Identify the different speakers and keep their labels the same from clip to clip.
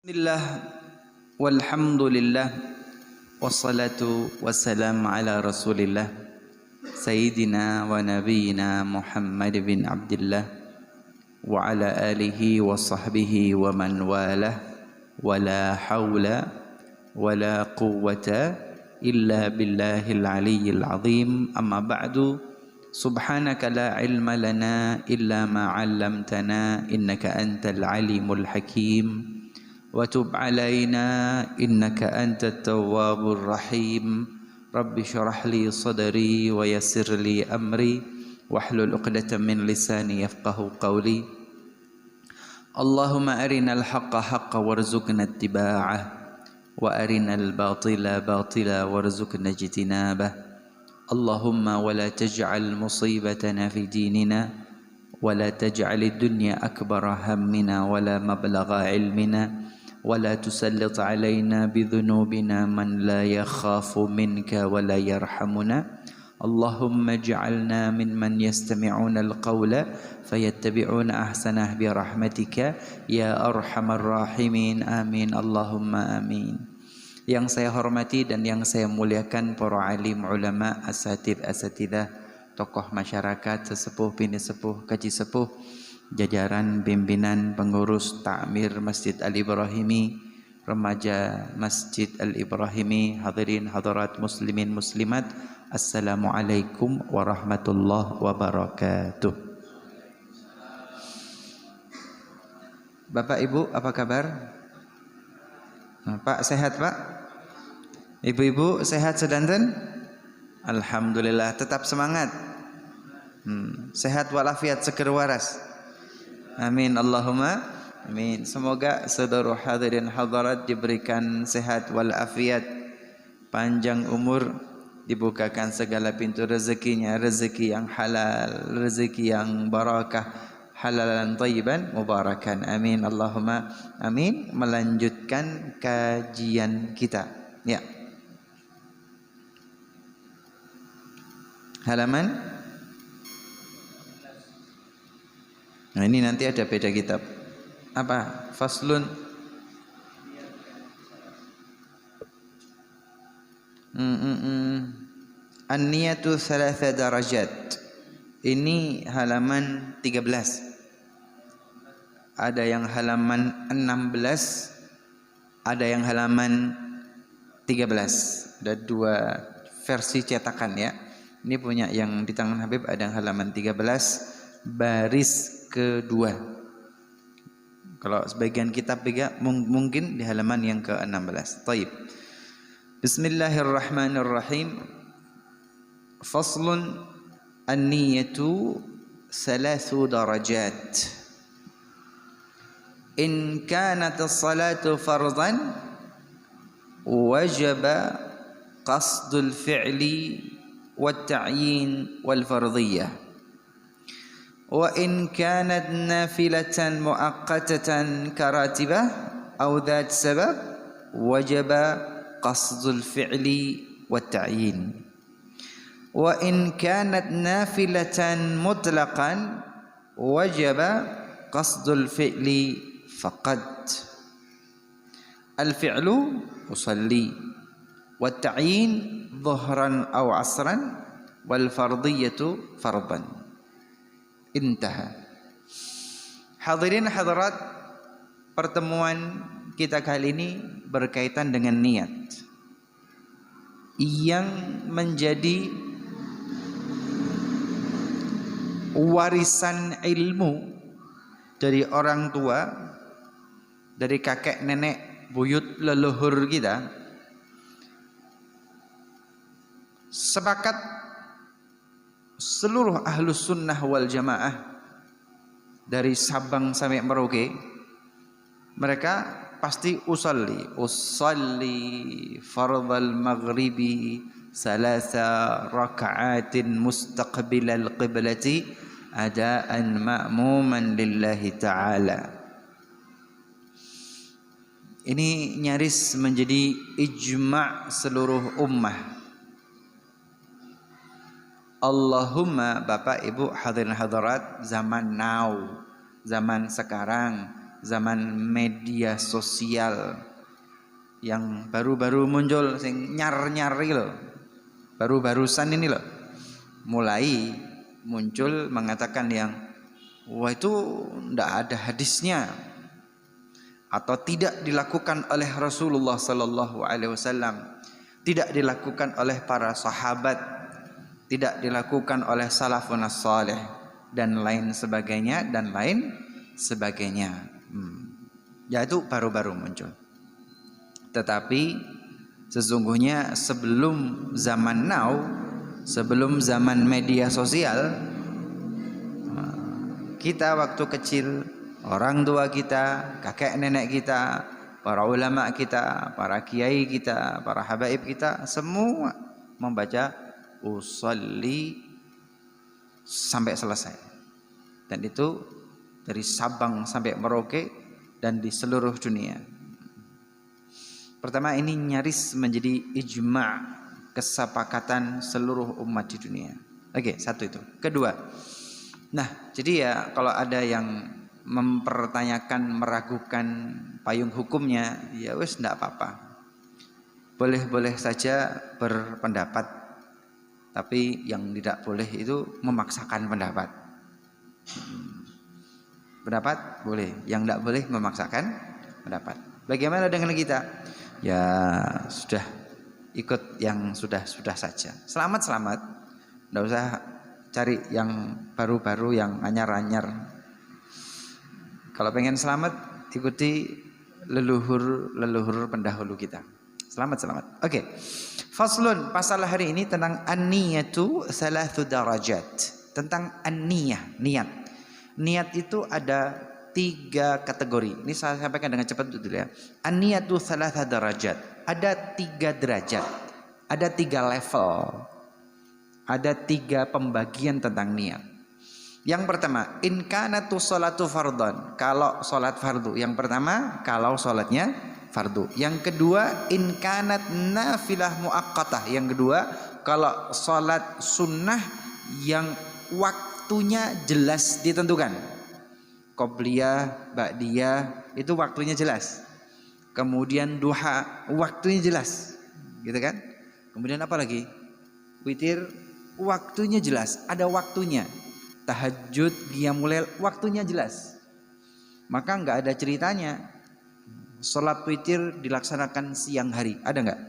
Speaker 1: Bismillah walhamdulillah wassalatu wassalamu ala rasulillah Sayyidina wa nabiyina Muhammad bin Abdullah wa ala alihi wa sahbihi wa man walah wa la hawla wa la quwwata illa billahil aliyyil azim amma ba'du subhanaka la ilma lana illa ma 'allamtana innaka antal alimul hakim وتب علينا إنك أنت التواب الرحيم رب اشرح لي صدري ويسر لي أمري واحلل عقدة من لساني يفقه قولي اللهم أرنا الحق حقا وارزقنا اتباعه وأرنا الباطل باطلا وارزقنا اجتنابه اللهم ولا تجعل مصيبتنا في ديننا ولا تجعل الدنيا أكبر همنا ولا مبلغ علمنا ولا تسلط علينا بذنوبنا من لا يخاف منك ولا يرحمنا اللهم اجعلنا ممن يستمعون القول فيتبعون أحسنه برحمتك يا أرحم الراحمين آمين اللهم آمين. Yang saya hormati dan yang saya muliakan para alim ulama, asatidzah, tokoh masyarakat, sesepuh bini sepuh, kaji sepuh, jajaran pimpinan pengurus takmir Masjid Al-Ibrahimi, remaja Masjid Al-Ibrahimi, hadirin hadirat muslimin muslimat, assalamualaikum warahmatullahi wabarakatuh. Bapak Ibu apa kabar? Pak sehat Pak? Ibu-ibu sehat sedanten? Alhamdulillah, tetap semangat. Sehat walafiat seger waras. Amin Allahumma amin. Semoga saudara hadirin hadirat diberikan sehat walafiat, panjang umur, dibukakan segala pintu rezekinya, rezeki yang halal, rezeki yang barakah, halalan thayyiban mubarakan. Amin Allahumma amin. Melanjutkan kajian kita. Ya. Halaman. Nah ini nanti ada beda kitab. Apa? Faslun. An-niyatu thalatha darajat. Ini halaman 13. Ada yang halaman 16, ada yang halaman 13. Ada dua versi cetakan ya. Ini punya yang di tangan Habib, ada yang halaman 13 baris kedua. Kalau sebagian kitab mungkin di halaman yang ke-16. Taib. Bismillahirrahmanirrahim. Faslun an-niyatu thalathu darajat. In kanat as-salatu fardhan wajaba qasdul fi'li wat-ta'yin wal-fardhiyyah. وإن كانت نافلة مؤقتة كراتبة أو ذات سبب وجب قصد الفعل والتعيين وإن كانت نافلة مطلقا وجب قصد الفعل فقط الفعل أصلي والتعيين ظهرا أو عصرا والفرضية فرضا. Intaha. Hadirin hadirat, pertemuan kita kali ini berkaitan dengan niat yang menjadi warisan ilmu dari orang tua, dari kakek nenek buyut leluhur kita. Sepakat seluruh ahlus sunnah wal jamaah dari Sabang sampai Merauke, mereka pasti usalli fardal maghribi salasa raka'atin mustaqbilal qiblati adaan ma'muman lillahi ta'ala. Ini nyaris menjadi ijma' seluruh ummah. Allahumma Bapak Ibu hadirin hadirat zaman now, zaman sekarang zaman media sosial yang baru-baru muncul, sing nyar-nyar iki lho. Baru-barusan ini loh mulai muncul mengatakan yang wah itu ndak ada hadisnya atau tidak dilakukan oleh Rasulullah sallallahu alaihi wasallam, tidak dilakukan oleh para sahabat, tidak dilakukan oleh salafun salih dan lain sebagainya dan lain sebagainya. Ya itu baru-baru muncul. Tetapi sesungguhnya sebelum zaman now, sebelum zaman media sosial, kita waktu kecil, orang tua kita, kakek nenek kita, para ulama kita, para kiai kita, para habaib kita, semua membaca usolli sampai selesai. Dan itu dari Sabang sampai Merauke dan di seluruh dunia. Pertama, ini nyaris menjadi ijma' kesepakatan seluruh umat di dunia. Oke, satu itu. Kedua, nah jadi ya kalau ada yang mempertanyakan, meragukan payung hukumnya, ya wes ndak apa-apa. Boleh-boleh saja berpendapat, tapi yang tidak boleh itu memaksakan pendapat. Pendapat boleh, yang tidak boleh memaksakan pendapat. Bagaimana dengan kita? Ya sudah, ikut yang sudah-sudah saja. Selamat-selamat, tidak usah cari yang baru-baru, yang anyar-anyar. Kalau pengen selamat, ikuti leluhur pendahulu kita. Selamat-selamat. Oke. Faslun, pasal hari ini tentang an-niyatu salathu darajat. Tentang an-niyah, niat. Niat itu ada 3 kategori. Ini saya sampaikan dengan cepat dulu ya. An-niyatu salatha darajat. Ada 3 derajat. Ada 3 level. Ada 3 pembagian tentang niat. Yang pertama, in kanatu sholatu fardhan. Kalau sholat fardu. Yang pertama, kalau sholatnya fardu. Yang kedua, in kanat nafilah muaqqatah. Yang kedua, kalau sholat sunnah yang waktunya jelas ditentukan. Qobliyah, ba'diyah itu waktunya jelas. Kemudian duha waktunya jelas, gitu kan? Kemudian apa lagi? Witir waktunya jelas, ada waktunya. Tahajud, qiyamul lail waktunya jelas. Maka enggak ada ceritanya salat witir dilaksanakan siang hari, ada enggak?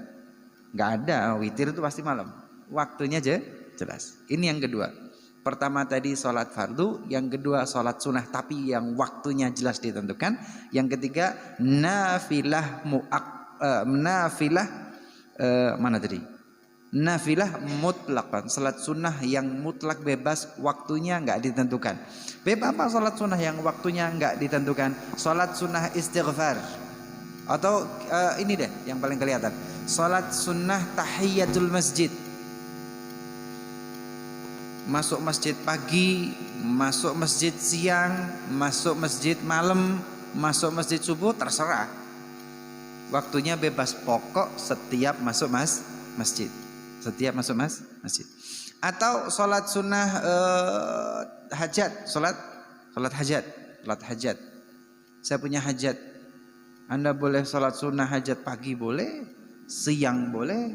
Speaker 1: Enggak ada, witir itu pasti malam. Waktunya aja jelas. Ini yang kedua. Pertama tadi sholat fardu, yang kedua sholat sunnah tapi yang waktunya jelas ditentukan. Yang ketiga nafilah mana tadi? Nafilah mutlaqan, sholat sunnah yang mutlak bebas, waktunya enggak ditentukan. Apa sholat sunnah yang waktunya enggak ditentukan? Sholat sunnah istighfar. Atau ini deh yang paling kelihatan. Sholat sunnah tahiyatul masjid. Masuk masjid pagi, masuk masjid siang, masuk masjid malam, masuk masjid subuh, terserah. Waktunya bebas, pokok setiap masuk masjid. Setiap masuk masjid. Atau sholat sunnah hajat, sholat hajat. Saya punya hajat. Anda boleh sholat sunnah hajat pagi boleh, siang boleh,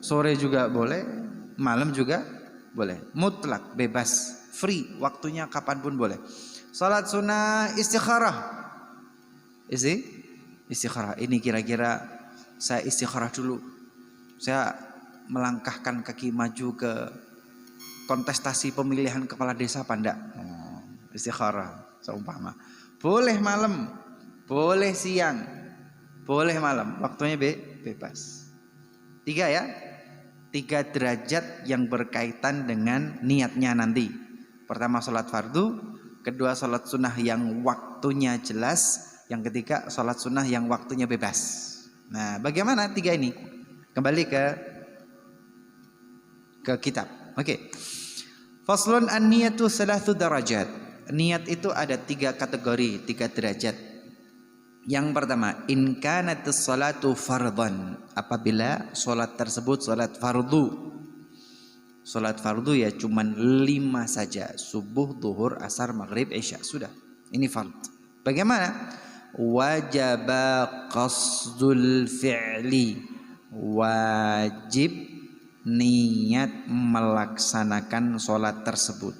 Speaker 1: sore juga boleh, malam juga boleh, mutlak, bebas, free, waktunya kapanpun boleh. Salat sunnah istikharah. Istikharah. Ini kira-kira saya istikharah dulu. Saya melangkahkan kaki maju ke kontestasi pemilihan kepala desa apa enggak? Istikharah, seumpama. Boleh malam, boleh siang, boleh malam. Waktunya bebas. 3 ya. 3 derajat yang berkaitan dengan niatnya nanti. Pertama sholat fardu, kedua sholat sunnah yang waktunya jelas, yang ketiga sholat sunnah yang waktunya bebas. Nah, bagaimana 3 ini? Kembali ke kitab. Oke. Faslun an-niyatu salathu darajat. Niat itu ada 3 kategori, 3 derajat. Yang pertama, in kanatis salatu fardhan, apabila salat tersebut salat fardu. Salat fardu ya cuman 5 saja, subuh, zuhur, asar, maghrib, isya, sudah. Ini fard. Bagaimana? Wajaba qasdul fi'li, wajib niat melaksanakan sholat tersebut.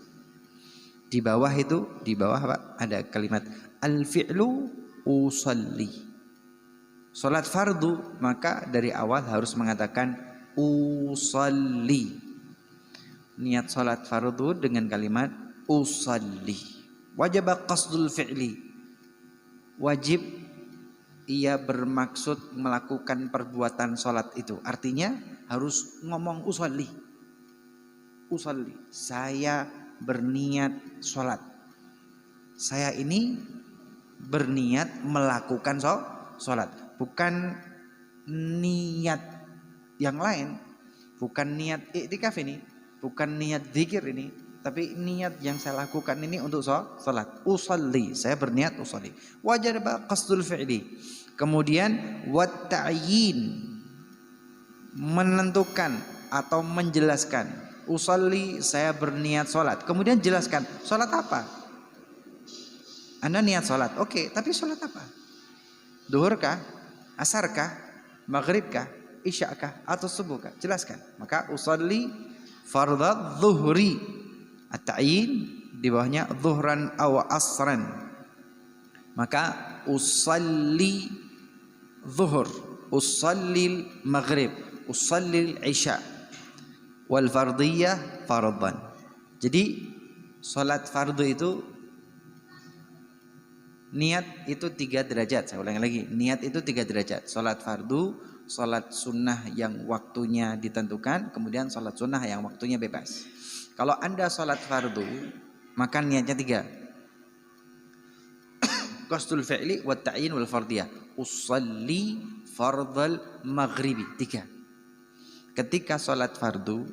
Speaker 1: Di bawah itu, di bawah apa? Ada kalimat al-fi'lu usalli. Sholat fardu, maka dari awal harus mengatakan usalli. Niat sholat fardu dengan kalimat usalli. Wajib qasdul fi'li, wajib ia bermaksud melakukan perbuatan sholat itu. Artinya harus ngomong usalli. Usalli, saya berniat sholat. Saya ini berniat melakukan sholat, bukan niat yang lain, bukan niat iktikaf ini, bukan niat zikir ini, tapi niat yang saya lakukan ini untuk sholat. Usalli, saya berniat usalli. Wajib qasdul fi'li. Kemudian wat ta'yin, menentukan atau menjelaskan. Usalli, saya berniat sholat. Kemudian jelaskan sholat apa. Anda niat sholat, oke, tapi sholat apa? Duhur kah? Asar kah? Maghrib kah? Isya kah? Atau subuh kah? Jelaskan. Maka usalli fardhu zuhri. At-ta'yin di bawahnya zuhran aw asran. Maka usalli zuhur, usalli maghrib, usalli isya. Wal fardiyah fardhan. Jadi salat fardu itu niat itu 3 derajat. Saya ulangi lagi, niat itu 3 derajat. Salat fardu, salat sunnah yang waktunya ditentukan, kemudian salat sunnah yang waktunya bebas. Kalau Anda salat fardu, maka niatnya 3. Qasdul fi'li wa ta'yin wal fardiyah. Usalli fardhal maghribi, 3. Ketika salat fardu,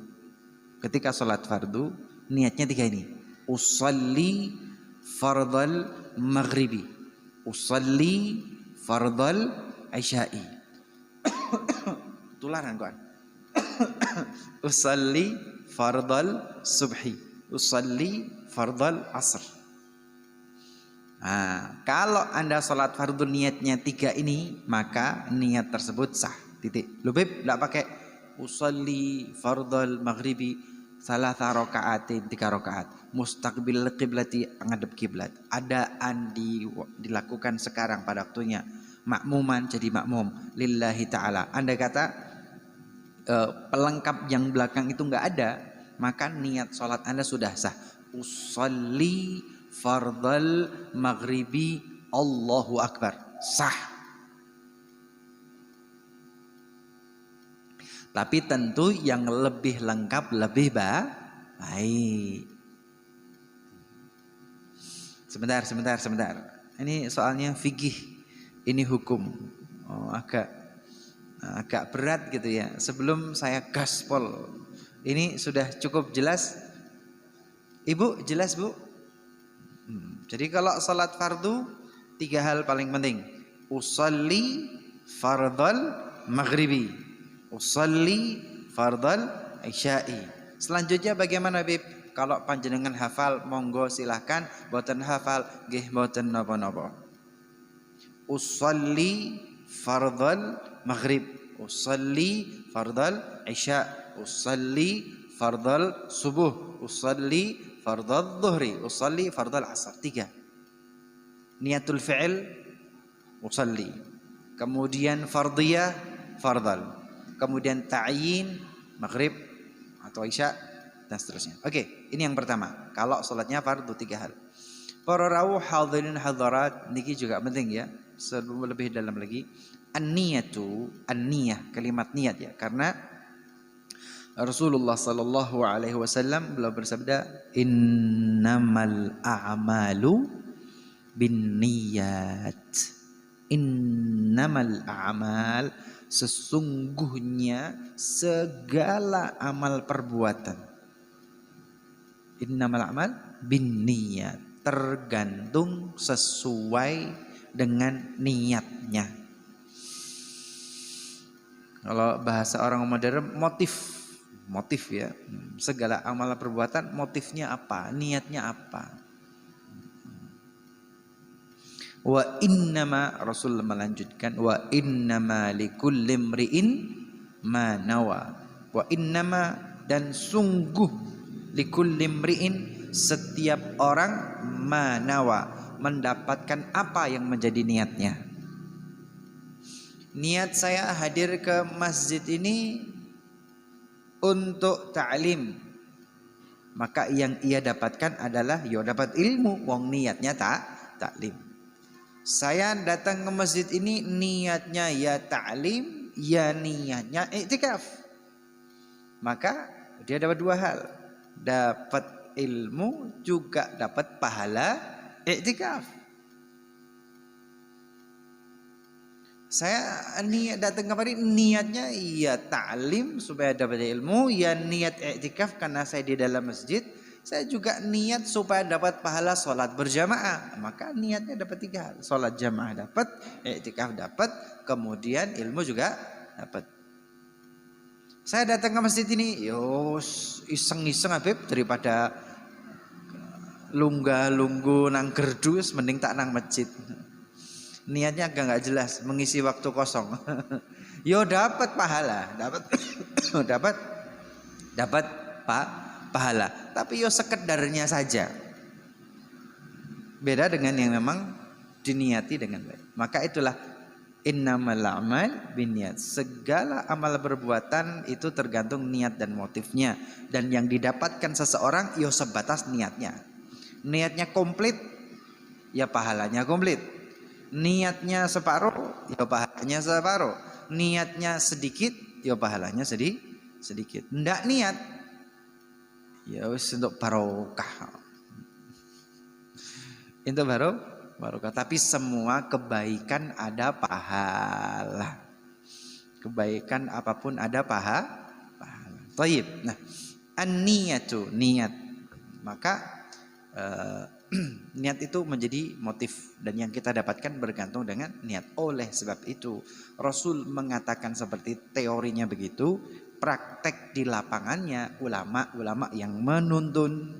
Speaker 1: niatnya 3 ini. Usalli fardhal maghribi, usalli fardhal isya'i. Tularan kawan. Usalli fardhal subhi, usalli fardhal asr. Nah, kalau Anda salat fardu niatnya 3 ini, maka niat tersebut sah. Titik. Lebih enggak pakai usalli fardhal maghribi salasa rakaatin, 3 rakaat, mustaqbil qiblati, ngadep kiblat. Adaan dilakukan sekarang pada waktunya. Makmuman, jadi makmum lillahi ta'ala. Anda kata pelengkap yang belakang itu enggak ada, maka niat salat Anda sudah sah. Usalli fardhal maghribi Allahu akbar, sah. Tapi tentu yang lebih lengkap, lebih baik. Sebentar. Ini soalnya fikih, ini hukum. Agak berat gitu ya. Sebelum saya gaspol, ini sudah cukup jelas. Ibu jelas bu? Jadi kalau salat fardu 3 hal paling penting. Usalli fardhal maghribi, usalli fardhal isya'i. Selanjutnya bagaimana Habib? Kalau panjenengan hafal monggo silahkan, boten hafal nggih boten napa-napa. Usalli fardhal maghrib, usalli fardhal isya, usalli fardhal subuh, usalli fardhal dhuhri, usalli fardhal asar. 3. Niatul fi'il usalli. Kemudian fardiyah fardhal. Kemudian ta'yin maghrib atau isya dan seterusnya. Oke, ini yang pertama. Kalau salatnya fardu 3 hal. Para rawuh hadirin hadirat niki juga penting ya. Sebelum lebih dalam lagi, an-niyatu, an-niyah, kalimat niat ya. Karena Rasulullah sallallahu alaihi wasallam beliau bersabda, "Innamal a'malu binniyat." Innamal a'mal, sesungguhnya segala amal perbuatan. Innamal a'mal binniyat, tergantung sesuai dengan niatnya. Kalau bahasa orang modern, motif ya. Segala amal perbuatan motifnya apa, niatnya apa. Wa innama, Rasul melanjutkan, wa innama likulli imri'in ma nawa. Wa innama, dan sungguh, likulli imri'in, setiap orang, ma nawa, mendapatkan apa yang menjadi niatnya. Niat saya hadir ke masjid ini untuk ta'lim, maka yang ia dapatkan adalah ya dapat ilmu, wong niatnya ta'lim. Saya datang ke masjid ini niatnya ya ta'lim, ya niatnya i'tikaf. Maka dia dapat dua hal. Dapat ilmu, juga dapat pahala i'tikaf. Saya niat datang kemari niatnya ya ta'lim supaya dapat ilmu, ya niat i'tikaf karena saya di dalam masjid. Saya juga niat supaya dapat pahala sholat berjamaah. Maka niatnya dapat tiga hal. Sholat jamaah dapat, i'tikaf dapat, kemudian ilmu juga dapat. Saya datang ke masjid ini, iseng-iseng Habib, daripada lunggah-lunggu nang gerdu, mending tak nang masjid. Niatnya agak nggak jelas, mengisi waktu kosong. Yo dapat pahala, dapat pahala, tapi yo sekedarnya saja. Beda dengan yang memang diniati dengan baik. Maka itulah innamal a'mal binniyat. Segala amal perbuatan itu tergantung niat dan motifnya, dan yang didapatkan seseorang yo sebatas niatnya. Niatnya komplit, ya pahalanya komplit. Niatnya separuh, ya pahalanya separuh. Niatnya sedikit, ya pahalanya sedikit. Ndak niat, ya wis untuk barokah. Itu barokah. Tapi semua kebaikan ada pahala. Kebaikan apapun ada pahala. Thayyib. Nah, an-niyatu, niat. Maka niat itu menjadi motif, dan yang kita dapatkan bergantung dengan niat. Oleh sebab itu Rasul mengatakan seperti teorinya begitu, praktek di lapangannya ulama-ulama yang menuntun.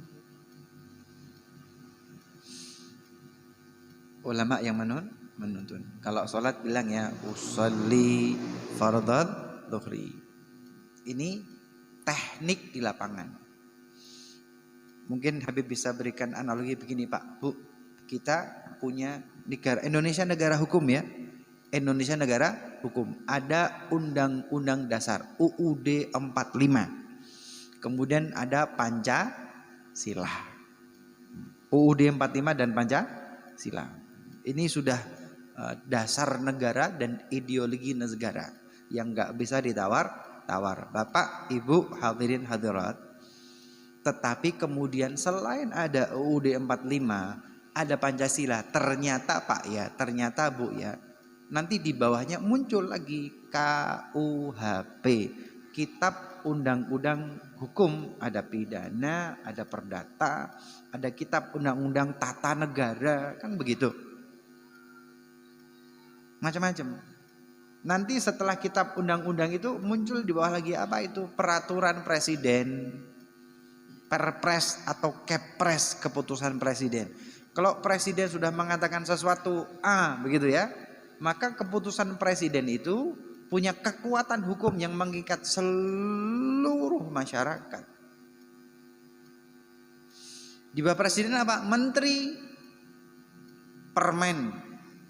Speaker 1: Ulama yang menuntun. Kalau sholat bilang ya usolli fardhat dhuhri. Ini teknik di lapangan. Mungkin Habib bisa berikan analogi begini Pak, Bu. Kita punya negara, Indonesia negara hukum ya. Indonesia negara hukum. Ada Undang-Undang Dasar UUD 45. Kemudian ada Pancasila. UUD 45 dan Pancasila. Ini sudah dasar negara dan ideologi negara yang nggak bisa ditawar-tawar. Bapak, Ibu, hadirin hadirat. Tetapi kemudian selain ada UUD 45, ada Pancasila. Ternyata Pak ya, ternyata Bu ya, nanti di bawahnya muncul lagi KUHP, Kitab Undang-Undang Hukum. Ada pidana, ada perdata, ada Kitab Undang-Undang Tata Negara, kan begitu. Macam-macam. Nanti setelah Kitab Undang-Undang itu muncul di bawah lagi apa itu? Peraturan Presiden. Perpres atau Kepres, keputusan presiden. Kalau presiden sudah mengatakan sesuatu begitu ya, maka keputusan presiden itu punya kekuatan hukum yang mengikat seluruh masyarakat. Di bawah presiden apa? Menteri, permen,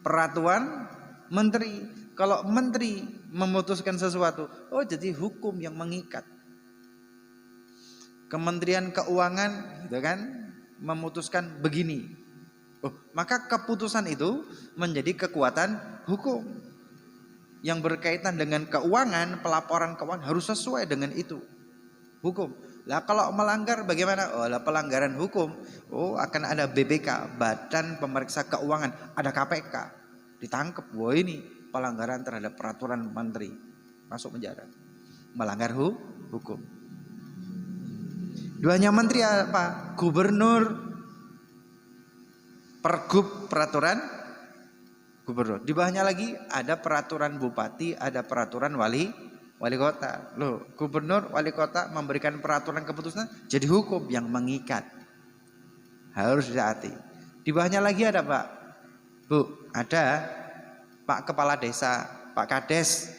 Speaker 1: peraturan menteri. Kalau menteri memutuskan sesuatu, jadi hukum yang mengikat. Kementerian Keuangan gitu kan memutuskan begini. Maka keputusan itu menjadi kekuatan hukum. Yang berkaitan dengan keuangan, pelaporan keuangan harus sesuai dengan itu. Hukum. Lah kalau melanggar bagaimana? Pelanggaran hukum. Akan ada BPK, Badan Pemeriksa Keuangan, ada KPK. Ditangkap. Ini pelanggaran terhadap peraturan menteri. Masuk penjara. Melanggar hukum. Duanya menteri apa? Gubernur, pergub, peraturan gubernur. Di bawahnya lagi ada peraturan bupati, ada peraturan wali kota. Gubernur, wali kota memberikan peraturan keputusan jadi hukum yang mengikat. Harus ditaati. Di bawahnya lagi ada Pak, Bu, ada Pak Kepala Desa, Pak Kades,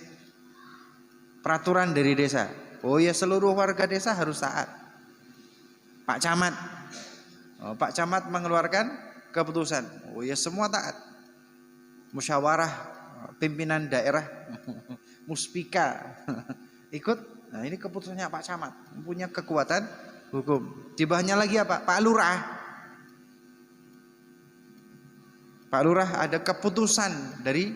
Speaker 1: peraturan dari desa. Oh ya, seluruh warga desa harus taat. Pak Camat, Pak Camat mengeluarkan keputusan. Oh ya, semua taat. Musyawarah pimpinan daerah, muspika ikut. Nah, ini keputusannya Pak Camat, punya kekuatan hukum. Di bawahnya lagi apa? Pak Lurah. Pak Lurah ada keputusan dari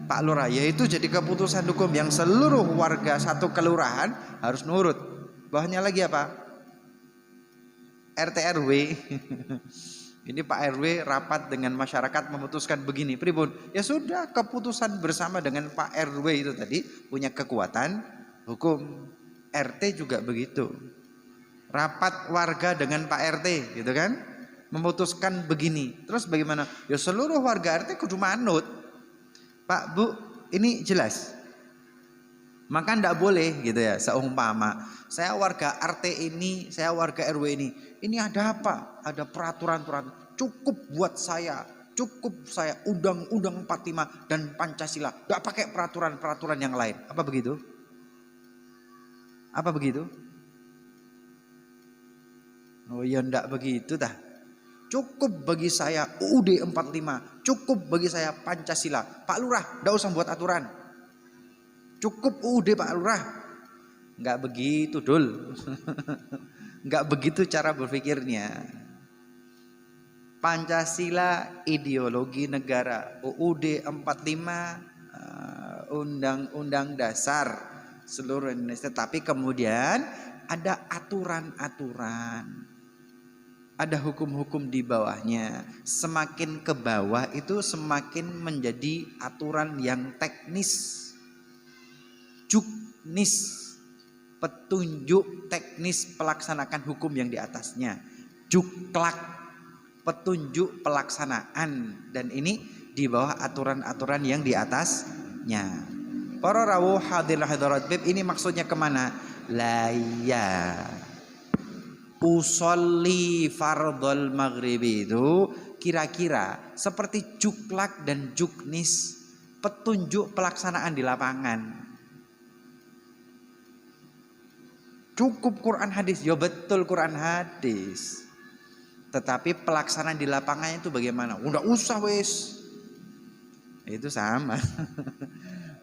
Speaker 1: Pak Lurah, yaitu jadi keputusan hukum yang seluruh warga satu kelurahan harus nurut. Bawahnya lagi apa? RT RW. Ini Pak RW rapat dengan masyarakat memutuskan begini, pripun? Ya sudah, keputusan bersama dengan Pak RW itu tadi punya kekuatan hukum. RT juga begitu. Rapat warga dengan Pak RT, gitu kan? Memutuskan begini. Terus bagaimana? Ya seluruh warga RT kudu manut. Pak, Bu, ini jelas. Maka ndak boleh gitu ya, seumpama saya warga RT ini, saya warga RW ini ada apa? Ada peraturan cukup buat saya, cukup saya Undang-Undang 45 dan Pancasila, nggak pakai peraturan yang lain. Apa begitu? Apa begitu? Oh ya, ndak begitu dah. Cukup bagi saya UUD 45, cukup bagi saya Pancasila. Pak Lurah, ndak usah buat aturan. Cukup UUD Pak Lurah. Enggak begitu, Dul. Enggak begitu cara berpikirnya. Pancasila ideologi negara, UUD 45 Undang-Undang Dasar seluruh Indonesia, tapi kemudian ada aturan-aturan. Ada hukum-hukum di bawahnya. Semakin ke bawah itu semakin menjadi aturan yang teknis. Juknis, petunjuk teknis pelaksanakan hukum yang di atasnya. Juklak, petunjuk pelaksanaan, dan ini di bawah aturan-aturan yang di atasnya. Para rawuh hadirin hadirat bib, ini maksudnya kemana? Laya usolli fardhol maghribi itu kira-kira seperti juklak dan juknis, petunjuk pelaksanaan di lapangan. Cukup Quran hadis, ya betul Quran hadis. Tetapi pelaksanaan di lapangannya itu bagaimana? Udah usah wes. Itu sama.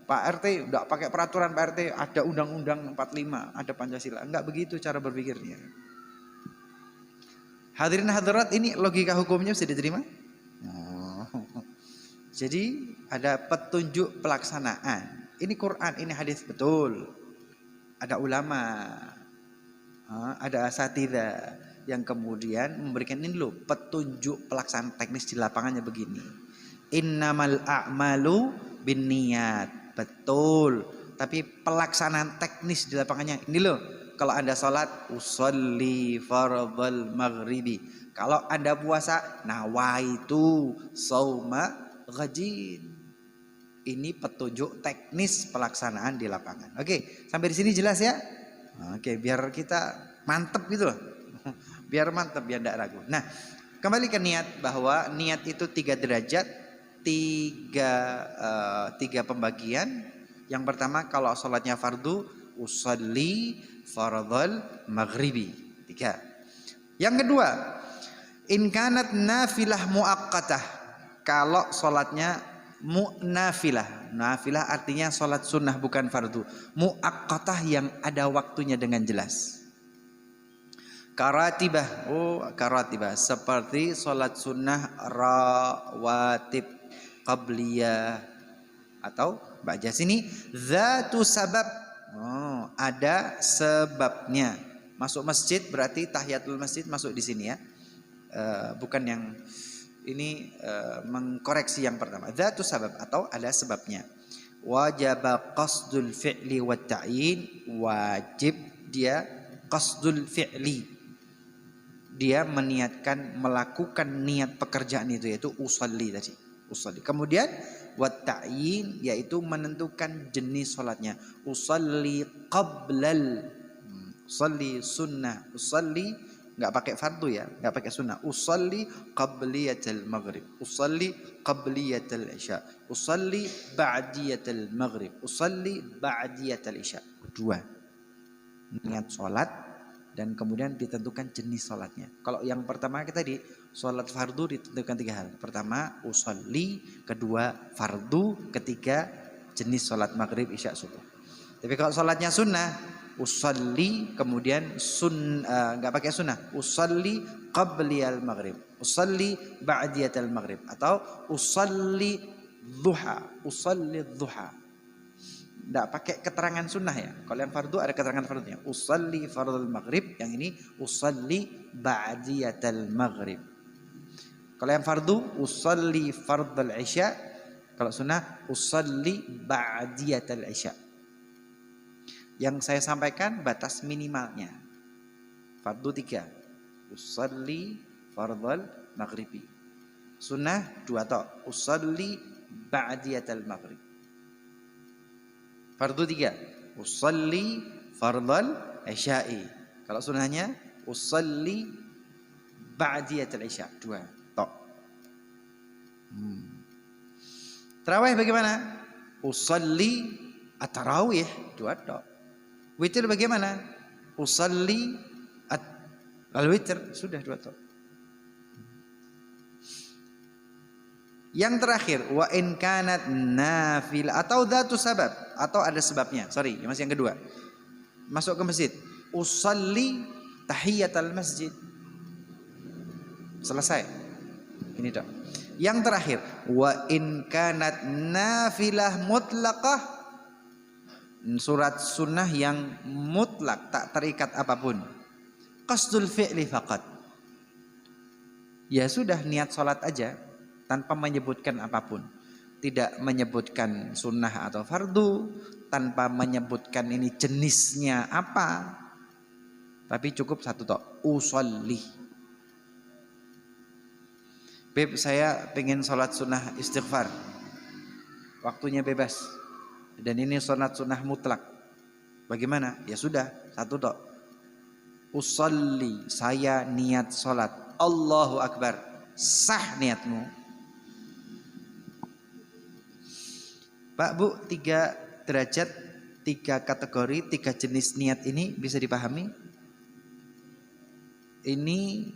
Speaker 1: Pak RT udah pakai peraturan Pak RT, ada Undang-Undang 45, ada Pancasila. Enggak begitu cara berpikirnya. Hadirin hadirat, ini logika hukumnya bisa diterima? Jadi ada petunjuk pelaksanaan. Ini Quran, ini hadis betul. Ada ulama, ada asatidzah yang kemudian memberikan ini loh, petunjuk pelaksanaan teknis di lapangannya begini. Innamal a'malu binniyat, betul. Tapi pelaksanaan teknis di lapangannya ini loh. Kalau Anda sholat, usolli fardhal maghribi. Kalau Anda puasa, nawaitu shauma ghadin. Ini petunjuk teknis pelaksanaan di lapangan. Oke, sampai di sini jelas ya? Oke, biar kita mantep gitu loh. Biar mantep, biar tidak ragu. Nah, kembali ke niat, bahwa niat itu 3 derajat, 3 pembagian. Yang pertama, kalau sholatnya fardu, usolli fardhal maghribi. 3. Yang kedua, in kanat nafilah muaqqatah. Kalau sholatnya nafilah. Nafilah artinya sholat sunnah bukan fardu. Muaqqatah yang ada waktunya dengan jelas. Karatibah. Oh, karatibah. Seperti sholat sunnah rawatib, qabliyah, atau baca sini zatu sabab. Oh, ada sebabnya. Masuk masjid berarti tahiyatul masjid masuk di sini ya. Bukan yang ini mengkoreksi yang pertama. Zatu sabab, atau ada sebabnya. Wajib qasdul fi'li wa ta'yin, wajib dia qasdul fi'li. Dia meniatkan, melakukan niat pekerjaan itu, yaitu usolli tadi. Usolli. Kemudian wa ta'yin, yaitu menentukan jenis salatnya. Usolli qablal, usolli sunnah, usolli nggak pakai fardu ya, nggak pakai sunnah. Usalli qabliyatal maghrib, usalli qabliyatal isya, usalli ba'diyatal maghrib, usalli ba'diyatal isya. Dua, niat sholat dan kemudian ditentukan jenis sholatnya. Kalau yang pertama kita di sholat fardu ditentukan tiga hal. Pertama usalli, kedua fardu, ketiga jenis sholat maghrib, isya, subuh. Tapi kalau sholatnya sunnah, usalli kemudian nggak pakai sunnah, usalli qabliyal maghrib, usalli ba'diyatal maghrib, atau usalli duha, usalli duha. Nggak pakai keterangan sunnah ya. Kalau yang fardu ada keterangan fardunya, usalli fardul maghrib, yang ini usalli ba'diyatal maghrib. Kalau yang fardu usalli fardul isya, kalau sunnah usalli ba'diyatal isya. Yang saya sampaikan batas minimalnya. Fardu 3. Usalli fardhal maghribi. Sunnah 2 tok. Usalli ba'diyatal maghrib. Fardu 3. Usalli fardhal isya'i. Kalau sunnahnya usalli ba'diyatal isya. 2 tok. Tarawih bagaimana? Usalli at-tarawih 2 tok. Witir bagaimana? Usalli al-witr, sudah 2 tok. Yang terakhir, wa in kanat nafil atau dzatu sabab, atau ada sebabnya. Sorry, masih yang kedua. Masuk ke masjid, usalli tahiyatal masjid. Selesai. Ini dok. Yang terakhir, wa in kanat nafilah mutlaqah, surat sunnah yang mutlak, tak terikat apapun. Qasdul fi'li faqat. Ya sudah, niat sholat aja tanpa menyebutkan apapun. Tidak menyebutkan sunnah atau fardu, tanpa menyebutkan ini jenisnya apa. Tapi cukup 1 tok, usolli. Beb, saya pengen sholat sunnah istighfar. Waktunya bebas. Dan ini sholat sunnah mutlak. Bagaimana? Ya sudah, 1 tok. Usolli, saya niat sholat. Allahu Akbar. Sah niatmu. Pak Bu, 3 derajat, 3 kategori, 3 jenis niat ini bisa dipahami? Ini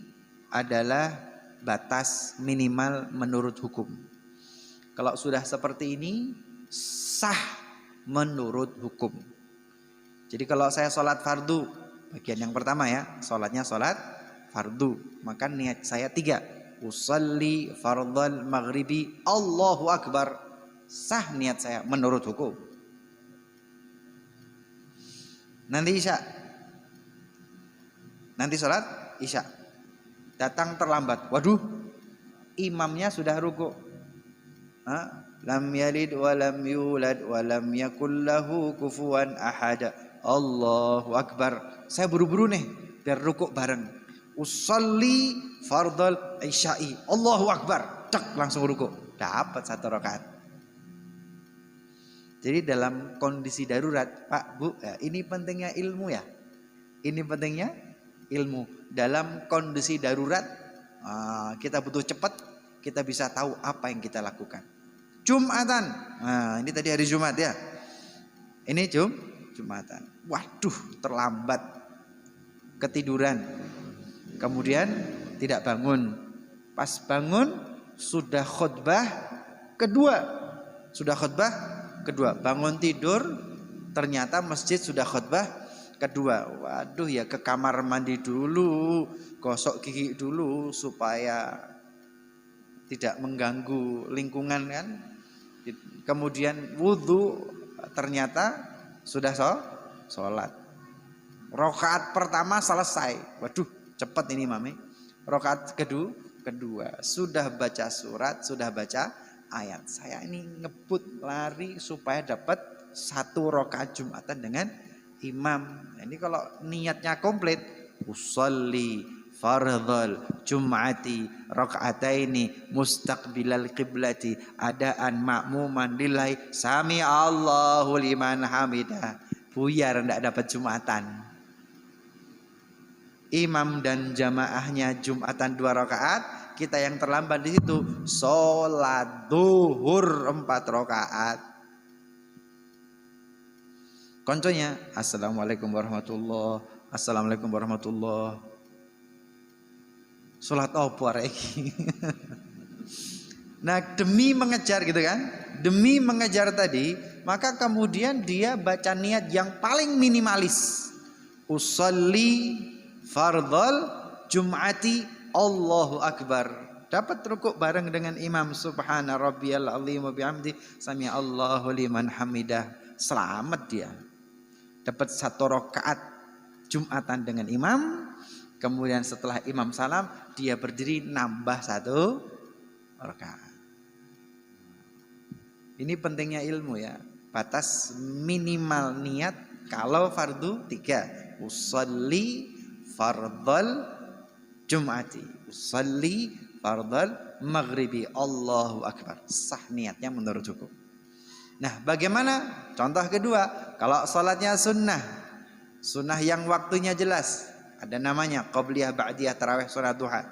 Speaker 1: adalah batas minimal menurut hukum. Kalau sudah seperti ini, sah menurut hukum. Jadi kalau saya sholat fardu, bagian yang pertama ya, sholatnya sholat fardu, maka niat saya 3. Usalli fardhal maghribi, Allahu Akbar. Sah niat saya menurut hukum. Nanti isya, nanti sholat isya, datang terlambat, waduh, imamnya sudah ruku. Lam yalid wa lam yulad wa lam yakul lahu kufuwan ahad. Allahu Akbar. Saya buru-buru nih biar rukuk bareng. Usalli fardhal isya'i, Allahu Akbar. Cek, langsung rukuk. Dapat 1 rakaat. Jadi dalam kondisi darurat, Pak Bu, ya, ini pentingnya ilmu ya. Ini pentingnya ilmu. Dalam kondisi darurat, kita butuh cepat, kita bisa tahu apa yang kita lakukan. Jumatan, nah ini tadi hari Jumat ya. Ini Jumatan. Waduh, terlambat, ketiduran, kemudian tidak bangun. Pas bangun sudah khutbah kedua, bangun tidur, ternyata masjid sudah khutbah kedua. Waduh, ya ke kamar mandi dulu, gosok gigi dulu supaya tidak mengganggu lingkungan kan. Kemudian wudhu, ternyata sudah sholat. Rakaat pertama selesai. Waduh, cepat ini mami. Rakaat kedua sudah baca surat, sudah baca ayat. Saya ini ngebut lari supaya dapat 1 rakaat Jumatan dengan imam. Ini kalau niatnya komplit, usolli fardhal jum'ati raka'ataini mustaqbilal qiblati adaan ma'muman lillahi sami Allahu liman hamidah. Buyar ndak dapat Jumatan. imam dan jamaahnya Jumatan 2 rakaat, kita yang terlambat di situ sholat duhur 4 rakaat. Konconya assalamualaikum warahmatullah, assalamualaikum warahmatullah. Sholat opo reki. Nah demi mengejar gitu kan, demi mengejar tadi, maka kemudian dia baca niat yang paling minimalis. Usolli fardhal jum'ati Allahu akbar. Dapat rukuk bareng dengan imam, subhana rabbiyal azim wa bihamdi sami Allahu liman hamidah. Selamat dia. Dapat 1 rakaat Jumatan dengan imam. Kemudian setelah imam salam, dia berdiri nambah 1 rakaat. Ini pentingnya ilmu ya. Batas minimal niat kalau fardu 3. Usolli fardhal jum'ati, usolli fardhal maghribi, Allahu akbar. Sah niatnya menurut hukum. Nah bagaimana? Contoh kedua, kalau sholatnya sunnah, sunnah yang waktunya jelas, ada namanya qobliyah, ba'diyah, tarawih, sholat duha.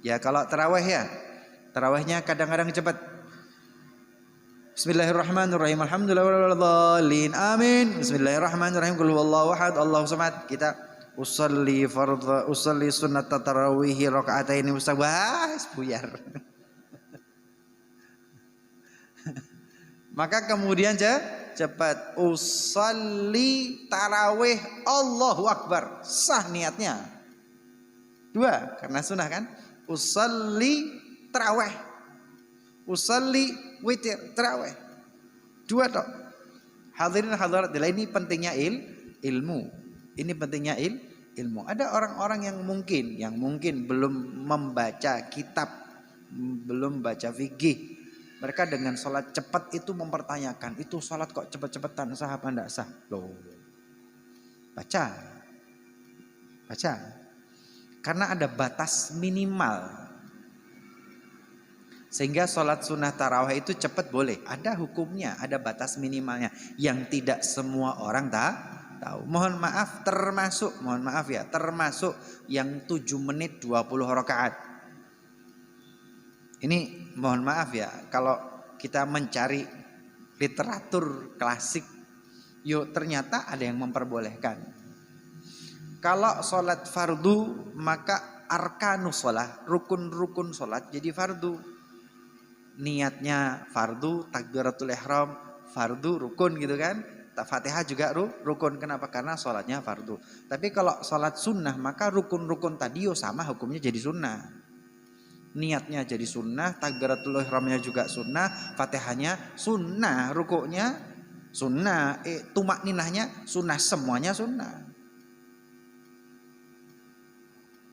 Speaker 1: Ya kalau tarawih ya, tarawihnya kadang-kadang cepat. Bismillahirrahmanirrahim, alhamdulillahirrahmanirrahim, amin. Bismillahirrahmanirrahim, qul huwallahu ahad, Allahu samad. Kita usolli fardhu, usolli sunnat tarawih raka'ataini mustabah, buyar. Maka kemudian cepat usolli tarawih Allahu akbar, sah niatnya. 2 karena sunnah kan. Usolli tarawih, usolli witir tarawih, 2 tok. Hadirin hadirat, ini pentingnya ilmu. Ini pentingnya ilmu. Ada orang-orang yang mungkin belum membaca kitab, belum baca fikih. Mereka dengan sholat cepat itu mempertanyakan, itu sholat kok cepet-cepetan, sah apa enggak sah? Loh, baca. Karena ada batas minimal. Sehingga sholat sunnah tarawih itu cepat boleh. Ada hukumnya, ada batas minimalnya. Yang tidak semua orang tahu. Mohon maaf termasuk yang 7 menit 20 rakaat. Ini mohon maaf ya, kalau kita mencari literatur klasik, yuk ternyata ada yang memperbolehkan. Kalau sholat fardu, maka arkanus sholat, rukun-rukun sholat jadi fardu. Niatnya fardu, takbiratul ihram fardu, rukun gitu kan. Fatihah juga rukun. Kenapa? Karena sholatnya fardu. Tapi kalau sholat sunnah, maka rukun-rukun tadi sama hukumnya jadi sunnah. Niatnya jadi sunnah, takbiratul ihramnya juga sunnah, Fatihahnya sunnah, rukuknya sunnah, tumakninahnya sunnah, semuanya sunnah.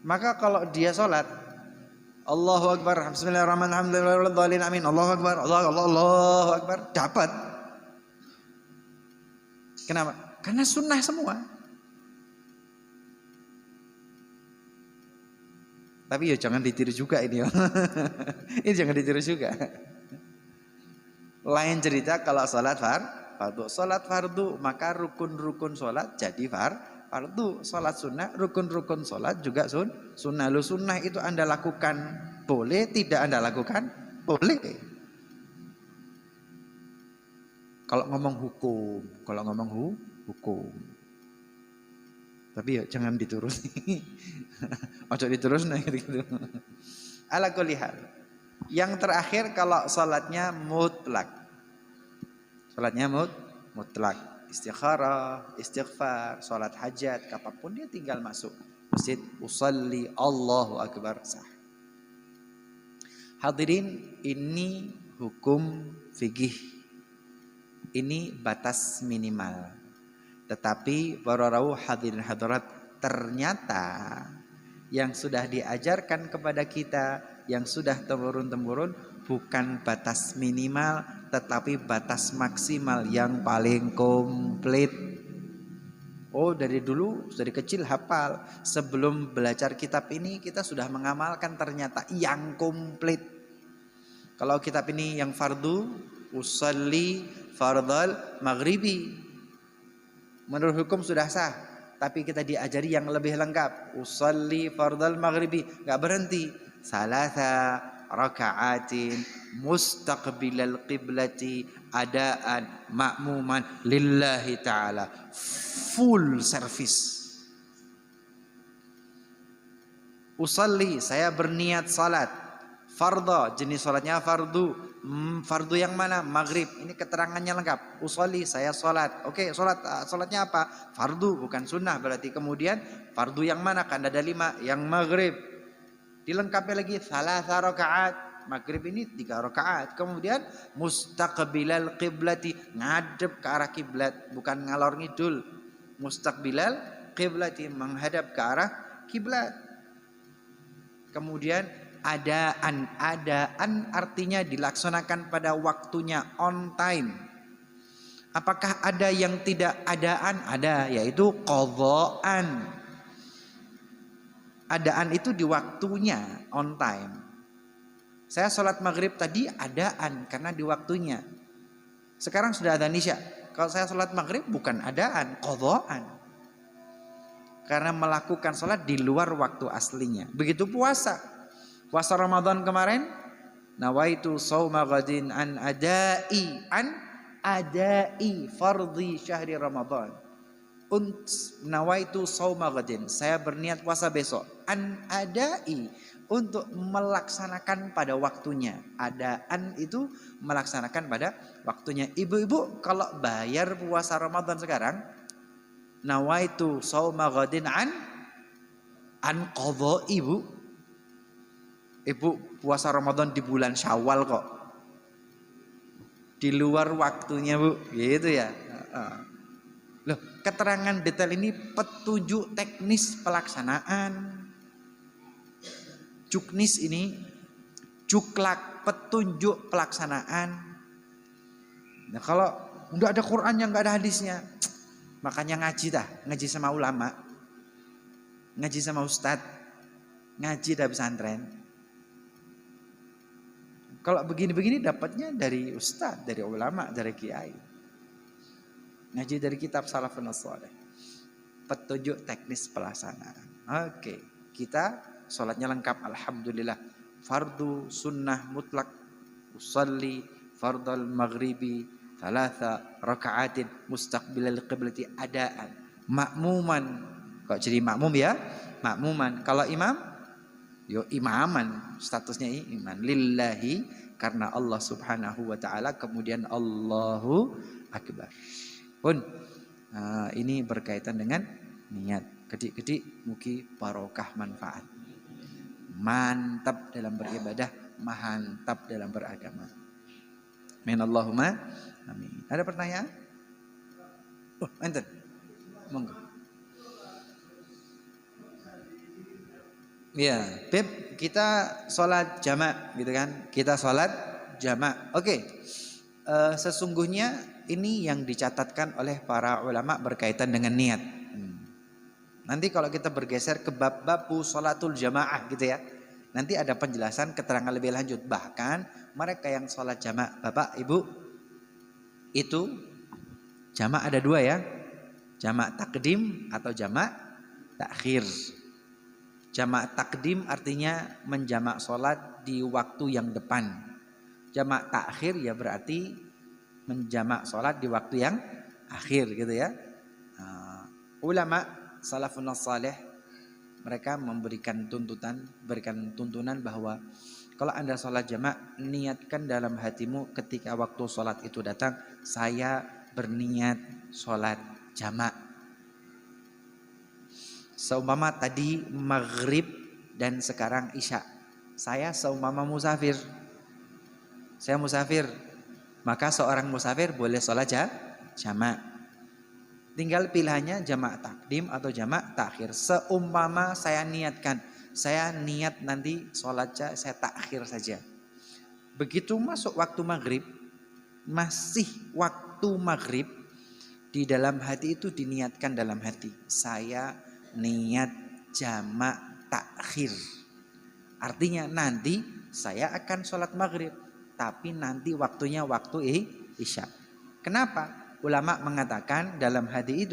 Speaker 1: Maka kalau dia sholat Allahu akbar, bismillahirrahmanirrahim, amin, Allahu akbar, Allahu akbar, dapat. Kenapa? Karena sunnah semua. Tapi ya jangan ditiru juga ini. Ini jangan ditiru juga. Lain cerita kalau sholat fardu. Sholat fardu maka rukun-rukun sholat jadi fardu. Sholat sunnah, rukun-rukun sholat juga sunnah. Lu sunnah itu Anda lakukan boleh, tidak Anda lakukan boleh. Kalau ngomong hukum. Tapi ya jangan dituruti. Ojo diterus nah gitu. Ala kulli hal. Yang terakhir kalau salatnya mutlak. Salatnya mutlak. Istikharah, istighfar, salat hajat, kapanpun dia tinggal masuk masjid, usolli Allahu akbar, sah. Hadirin, ini hukum fikih. Ini batas minimal. Tetapi para rawuh hadirin hadirat, ternyata yang sudah diajarkan kepada kita, yang sudah temurun-temurun, bukan batas minimal, tetapi batas maksimal yang paling komplit. Oh, dari dulu, dari kecil hafal. Sebelum belajar kitab ini kita sudah mengamalkan ternyata yang komplit. Kalau kitab ini yang fardu, usolli fardhal maghribi, menurut hukum sudah sah. tapi kita diajari yang lebih lengkap. Usolli fardal maghribi, nggak berhenti. Salasa raka'atin mustaqbilal qiblati adaan ma'muman lillahi ta'ala. Full service. Usolli, saya berniat salat. Fardhu, jenis salatnya fardu. Fardu yang mana? Maghrib. Ini keterangannya lengkap. Usolli, saya salat. Oke, salatnya apa? Fardu, bukan sunnah. Berarti kemudian fardu yang mana? Kan ada 5. Yang maghrib. Dilengkapi lagi salasa rakaat. Maghrib ini 3 rakaat. Kemudian mustaqbilal qiblati, ngadep ke arah kiblat, bukan ngalor ngidul. Mustaqbilal qiblati, menghadap ke arah kiblat. Kemudian adaan artinya dilaksanakan pada waktunya, on time. Apakah ada yang tidak adaan? Ada, yaitu qadhaan. Adaan itu di waktunya, on time. Saya sholat maghrib tadi adaan karena di waktunya. Sekarang sudah adzan isya. Kalau saya sholat maghrib bukan adaan, qadhaan. Karena melakukan sholat di luar waktu aslinya. Begitu puasa. Puasa Ramadan kemarin, nawaitu shauma ghadin an adai fardhi syahri Ramadan. Nawaitu shauma ghadin, saya berniat puasa besok. An adai, untuk melaksanakan pada waktunya. Adaan itu melaksanakan pada waktunya. Ibu-ibu kalau bayar puasa Ramadan sekarang, nawaitu shauma ghadin an qadha, ibu puasa Ramadan di bulan Syawal kok, di luar waktunya Bu, gitu ya. Loh, keterangan detail ini petunjuk teknis pelaksanaan. Juknis ini juklak, petunjuk pelaksanaan. Nah, kalau udah ada Qurannya nggak ada hadisnya, makanya ngaji sama ulama, ngaji sama ustadz, ngaji dari pesantren. Kalau begini-begini dapatnya dari ustadz, dari ulama, dari kiai. Ngaji dari kitab Salafun Shalih. Petunjuk teknis pelaksanaan. Oke, kita sholatnya lengkap, alhamdulillah. Fardu sunnah mutlak, usalli fardal maghribi thalatha raka'atin mustaqbilal qiblati adaan makmuman. Kok jadi makmum ya? Makmuman. Kalau imam, yo imaman, statusnya iman lillahi, karena Allah Subhanahu wa taala, kemudian Allahu akbar. Pun ini berkaitan dengan niat. Kedik-kedik mugi barokah manfaat. Mantap dalam beribadah, mantap dalam beragama. Amin Allahumma amin. Ada pertanyaan? Oh, enten. Monggo. Ya, Beb, kita sholat jamak gitu kan? Kita sholat jamak. Oke. Sesungguhnya ini yang dicatatkan oleh para ulama berkaitan dengan niat. Nanti kalau kita bergeser ke bab sholatul jamaah gitu ya, nanti ada penjelasan, keterangan lebih lanjut. Bahkan mereka yang sholat jamak, Bapak Ibu, itu jamak ada 2 ya, jamak takdim atau jamak takhir. Jamak takdim artinya menjamak sholat di waktu yang depan. Jamak takhir ya berarti menjamak sholat di waktu yang akhir gitu ya. Ulama Salafun Shalih mereka berikan tuntunan bahwa kalau Anda sholat jamak, niatkan dalam hatimu ketika waktu sholat itu datang, saya berniat sholat jamak. Seumpama tadi maghrib dan sekarang isya, saya seumpama musafir, saya musafir, maka seorang musafir boleh sholat jamak. Tinggal pilihannya jamak takdim atau jamak takhir. Seumpama saya niatkan, saya niat nanti sholat saya takhir saja. Begitu masuk waktu maghrib, masih waktu maghrib, di dalam hati itu diniatkan dalam hati, saya niat jamak takhir. Artinya nanti saya akan sholat maghrib, tapi nanti waktunya waktu isya. Kenapa? Ulama mengatakan dalam hadis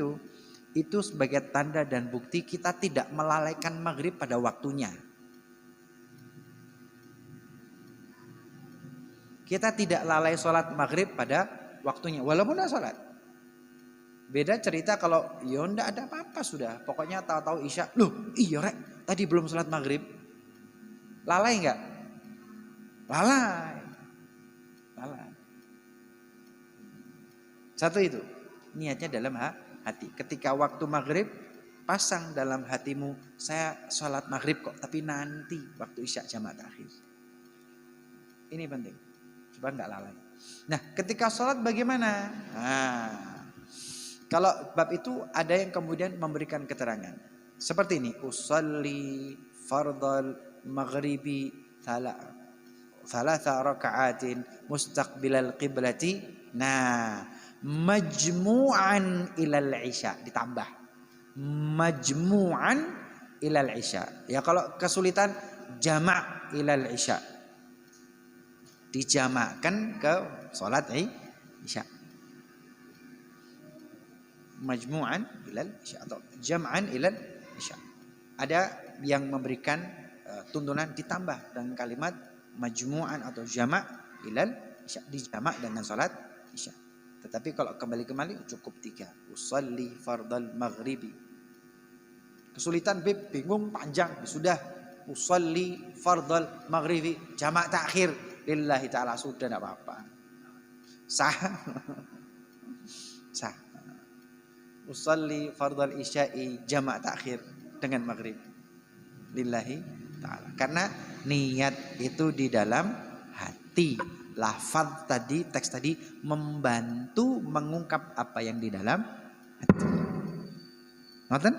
Speaker 1: itu sebagai tanda dan bukti kita tidak melalaikan maghrib pada waktunya. Kita tidak lalai sholat maghrib pada waktunya, walaupun udah sholat. Beda cerita kalau ya ndak ada apa-apa sudah, pokoknya tahu-tahu isya, loh iya rek, tadi belum sholat maghrib. Lalai nggak? Lalai. Satu itu, niatnya dalam hati. Ketika waktu maghrib, pasang dalam hatimu, saya sholat maghrib kok, tapi nanti waktu isya jamak takhir. Ini penting, supaya nggak lalai. Nah, ketika sholat bagaimana? Kalau bab itu ada yang kemudian memberikan keterangan. Seperti ini, usalli fardal maghribi thalatha raka'atin mustaqbilal qiblati. Nah, majmu'an ilal isya ditambah. Majmu'an ilal isya. Ya kalau kesulitan jamak ilal isya. Dijamakkan ke salat isya. Majmu'an ilal isya atau jam'an ilal isya. Ada yang memberikan tuntunan ditambah dengan kalimat majmu'an atau jama' ilal isya, dijamak dengan salat isya. Tetapi kalau kembali cukup 3. Usalli fardal maghribi. Kesulitan bingung panjang, sudah usalli fardal maghribi jamak takhir lillahi ta'ala, sudah enggak apa-apa. Sah. Usalli fardal isya'i jamak takhir dengan maghrib lillahi ta'ala. Karena niat itu di dalam hati. Lafaz tadi, teks tadi membantu mengungkap apa yang di dalam hati. Ngoten?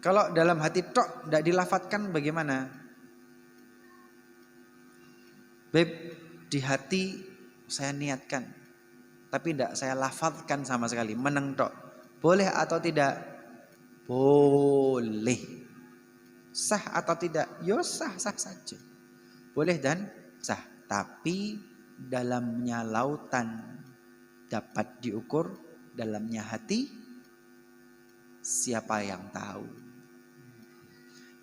Speaker 1: Kalau dalam hati tok tidak dilafadzkan bagaimana? Beb, di hati saya niatkan, tapi tidak saya lafadzkan sama sekali, meneng tok. Boleh atau tidak? Boleh. Sah atau tidak? Yo sah saja. Boleh dan sah. Tapi dalamnya lautan dapat diukur, dalamnya hati siapa yang tahu.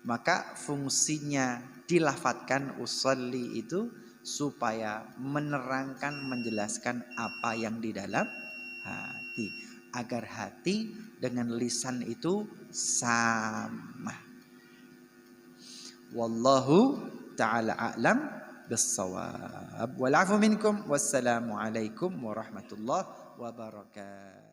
Speaker 1: Maka fungsinya dilafadzkan usolli itu supaya menerangkan, menjelaskan apa yang di dalam hati, agar hati dengan lisan itu sama. Wallahu ta'ala a'lam bis-shawab. Wal 'afu minkum. Wassalamu alaikum warahmatullahi wabarakatuh.